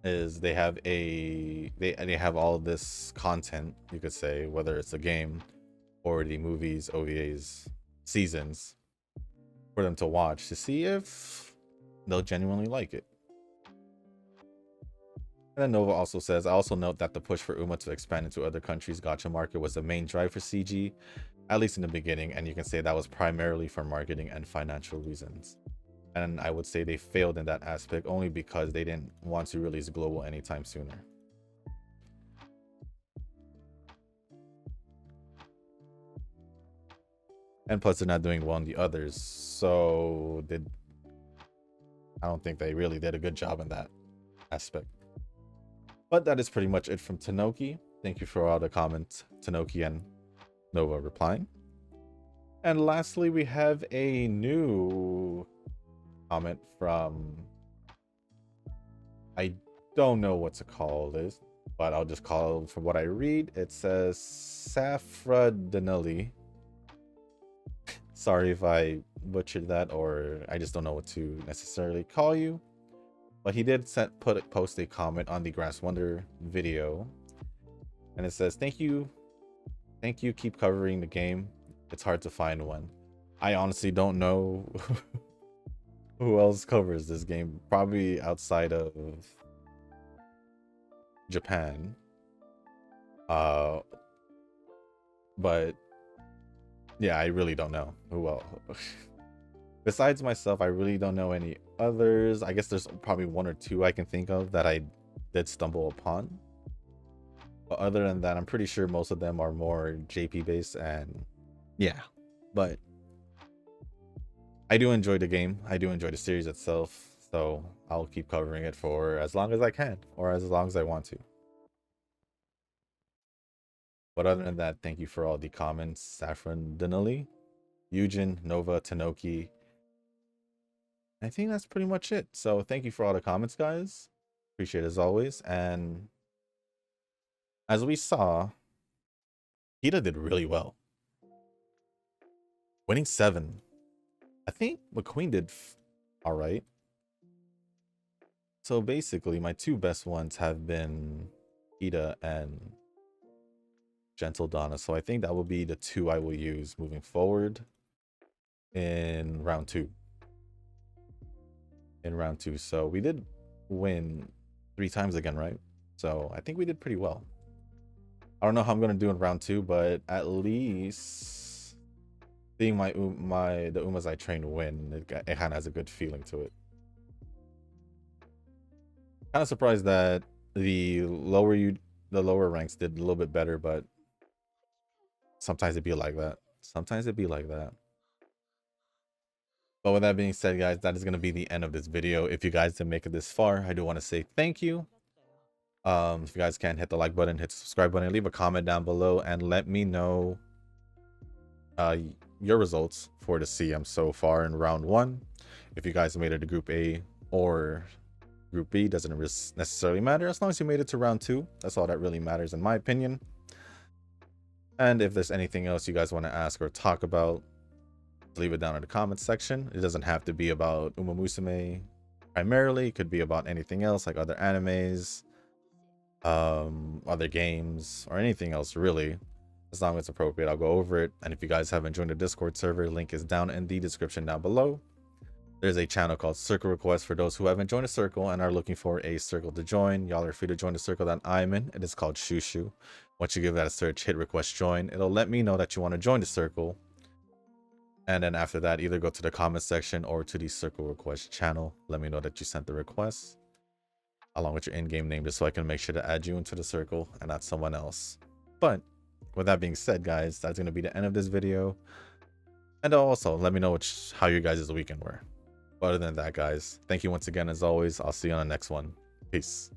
is they have they have all this content, you could say, whether it's a game or the movies, OVAs, seasons, for them to watch to see if they'll genuinely like it. And then Nova also says, I also note that the push for Uma to expand into other countries' gacha market was the main drive for CG, at least in the beginning, and you can say that was primarily for marketing and financial reasons. And I would say they failed in that aspect only because they didn't want to release global anytime sooner. And plus they're not doing well on the others, so I don't think they really did a good job in that aspect. But that is pretty much it from Tanoki. Thank you for all the comments, Tanoki and Nova replying. And lastly, we have a new comment from, I don't know what to call this. but I'll just call from what I read. It says Safradanelli. Sorry if I butchered that, or I just don't know what to necessarily call you. But he did post a comment on the Grass Wonder video, and it says, thank you, keep covering the game. It's hard to find one. I honestly don't know who else covers this game, probably outside of Japan. But yeah, I really don't know who else. Besides myself, I really don't know any others. I guess there's probably one or two I can think of that I did stumble upon. But other than that, I'm pretty sure most of them are more JP based, and yeah. But I do enjoy the game. I do enjoy the series itself. So I'll keep covering it for as long as I can, or as long as I want to. But other than that, thank you for all the comments. Saffron Dinali, Eugen, Nova, Tanoki. I think that's pretty much it. So thank you for all the comments, guys. Appreciate it as always. And as we saw, Hida did really well. Winning 7. I think McQueen did all right. So basically, my two best ones have been Hida and Gentle Donna. So I think that will be the two I will use moving forward in round 2. So we did win 3 times again, right? So I think we did pretty well. I don't know how I'm gonna do in round 2, but at least seeing the Umas I trained win, it kind of has a good feeling to it. Kind of surprised that the lower ranks did a little bit better, but sometimes it'd be like that. But with that being said, guys, that is going to be the end of this video. If you guys didn't make it this far, I do want to say thank you. If you guys can, hit the like button, hit the subscribe button, leave a comment down below, and let me know your results for the CM so far in round 1. If you guys made it to Group A or Group B, doesn't necessarily matter. As long as you made it to round 2, that's all that really matters in my opinion. And if there's anything else you guys want to ask or talk about, leave it down in the comments section. It doesn't have to be about Musume primarily. It could be about anything else, like other animes, other games, or anything else really. As long as it's appropriate, I'll go over it. And if you guys haven't joined the Discord server, link is down in the description down below. There's a channel called Circle Request for those who haven't joined a circle and are looking for a circle to join. Y'all are free to join the circle that I'm in. It is called Shushu. Once you give that a search, hit request join. It'll let me know that you want to join the circle. And then after that, either go to the comment section or to the Circle Request channel. Let me know that you sent the request along with your in-game name, just so I can make sure to add you into the circle and not someone else. But with that being said, guys, that's going to be the end of this video. And also, let me know how your guys' weekend were. But other than that, guys, thank you once again as always. I'll see you on the next one. Peace.